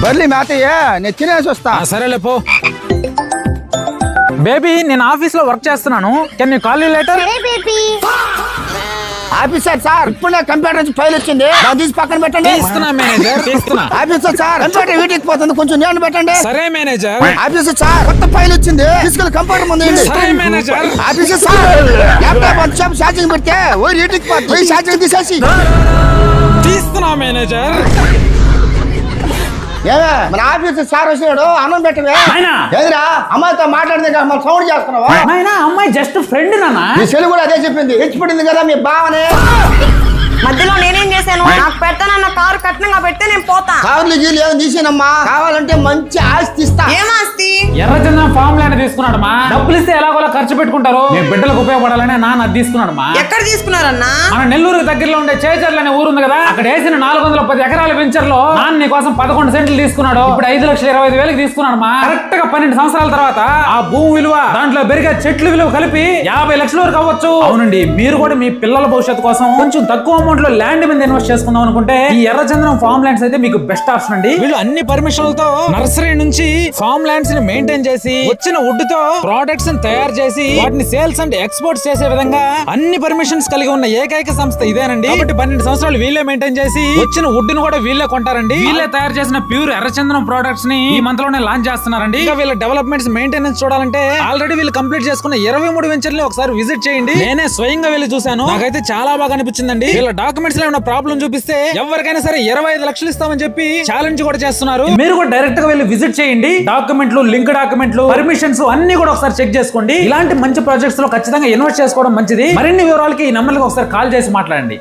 Burley మేతయ్యా నేను తినేసి వస్తా. సరేలే పో. బేబీ నేను ఆఫీస్ లో వర్క్ చేస్తున్నాను. Can you call you later? Officer sir ఇప్పుడే కంప్యూటర్ నుంచి ఫైల్ వచ్చింది, దాన్ని తీసి పక్కన పెట్టండి. తీస్తున్నా మేనేజర్, తీస్తున్నా. ఆఫీసర్ సార్ కంప్యూటర్ వీటికి పోతుంది, కొంచెం నేను పెట్టండి. సరే మేనేజర్. ఆఫీసర్ సార్ కొత్త ఫైల్ వచ్చింది, తీసుకెళ్ళి కంప్యూటర్ ముందు వేయండి. సరే మేనేజర్. ఆఫీసర్ సార్ ల్యాప్టాప్ అంతసేపు ఛార్జింగ్ పెడితే ఓ వీటికి పోయి ఛార్జింగ్ తీసేసి. తీస్తున్నా మేనేజర్. ఏమే మన ఆఫీసర్ సార్ వచ్చినాడు, అన్నం పెట్టవే. ఎదురా అమ్మాయితో మాట్లాడితే మన సౌండ్ చేస్తున్నావా? అమ్మాయి జస్ట్ ఫ్రెండ్ నాన్న. మీ చెల్లి కూడా అదే చెప్పింది, హెచ్చిపడింది కదా మీ బావనే. మధ్యలో నేనేం చేశాను? నాకు పెడతానన్న కారు కట్నంగా పెడితే నేను పోతా. కార్లు గీలు ఏమో తీసేనమ్మా, కావాలంటే మంచి ఆస్తి ఇస్తా. ఏం ఆస్తి? ఎర్రచందనం ఫామ్ ల్యాండ్ తీసుకున్నాడు మా. డబ్బులు ఇస్తే ఎలాగోలా ఖర్చు పెట్టుకుంటారు, మీ బిడ్డలకు ఉపయోగపడాలని నాన్న అది తీసుకున్నాడు మా. ఎక్కడ తీసుకున్నారన్నా? మన నెల్లూరు దగ్గరలో ఉండే చేచర్లు అనే ఊరు ఉంది కదా, అక్కడ వేసిన 410 ఎకరాల వెంచర్ లో నాన్న నీ కోసం 11 సెంట్లు తీసుకున్నాడు. ఇప్పుడు 5,25,000 తీసుకున్నాడు మా. కరెక్ట్ గా 12 సంవత్సరాల తర్వాత ఆ భూమి విలువ దాంట్లో పెరిగే చెట్లు విలువ కలిపి 50 లక్షల వరకు అవ్వచ్చు. అవునండి, మీరు కూడా మీ పిల్లల భవిష్యత్తు కోసం కొంచెం తక్కువ అమౌంట్ లో ల్యాండ్ మీద ఇన్వెస్ట్ చేసుకుందాం అనుకుంటే ఈ ఎర్రచందనం ఫామ్ ల్యాండ్స్ అయితే మీకు బెస్ట్ ఆప్షన్ అండి. వీళ్ళు అన్ని పర్మిషన్లతో నర్సరీ నుంచి ఫామ్ ల్యాండ్స్ ని మెయింటైన్ చేసి వచ్చిన వుడ్ తో ప్రొడక్ట్స్ తయారు చేసి వాటిని సేల్స్ అండ్ ఎక్స్పోర్ట్స్ చేసే విధంగా అన్ని పర్మిషన్స్ కలిగి ఉన్న ఏకైక సంస్థ ఇదేనండి. కాబట్టి 12 సంవత్సరాలు వీళ్ళే మెయింటైన్ చేసి వచ్చిన వుడ్ ను కూడా వీళ్ళే కొంటారండి. వీళ్ళే తయారు చేసిన ప్యూర్ ఎర్రచందనం ప్రొడక్ట్స్ ని ఈ మంత్ లోనే లాంచ్ చేస్తున్నారండి. ఇంకా వీళ్ళ డెవలప్మెంట్స్ మెయింటెనెన్స్ చూడాలంటే ఆల్రెడీ వీళ్ళు కంప్లీట్ చేసుకున్న 23 వెంచర్లు ఒకసారి విజిట్ చేయండి. నేనే స్వయంగా వెళ్ళి చూశాను, నాకైతే చాలా బాగా అనిపించిందండి. వీళ్ళ డాక్యుమెంట్స్ లో ఉన్న ప్రాబ్లం చూపిస్తే ఎవరికైనా సరే 25 లక్షలు ఇస్తామని చెప్పి ఛాలెంజ్ కూడా చేస్తున్నారు. మీరు కూడా డైరెక్ట్ గా వెళ్ళి విజిట్ చేయండి. డాక్యుమెంట్లు, లింక్ డాక్యుమెంట్లు, పర్మిషన్స్ అన్ని కూడా ఒకసారి చెక్ చేసుకోండి. ఇలాంటి మంచి ప్రాజెక్ట్స్ లో ఖచ్చితంగా ఇన్వెస్ట్ చేసుకోవడం మంచిది. మరిన్ని వివరాలకి ఈ నంబర్కి ఒకసారి కాల్ చేసి మాట్లాడండి.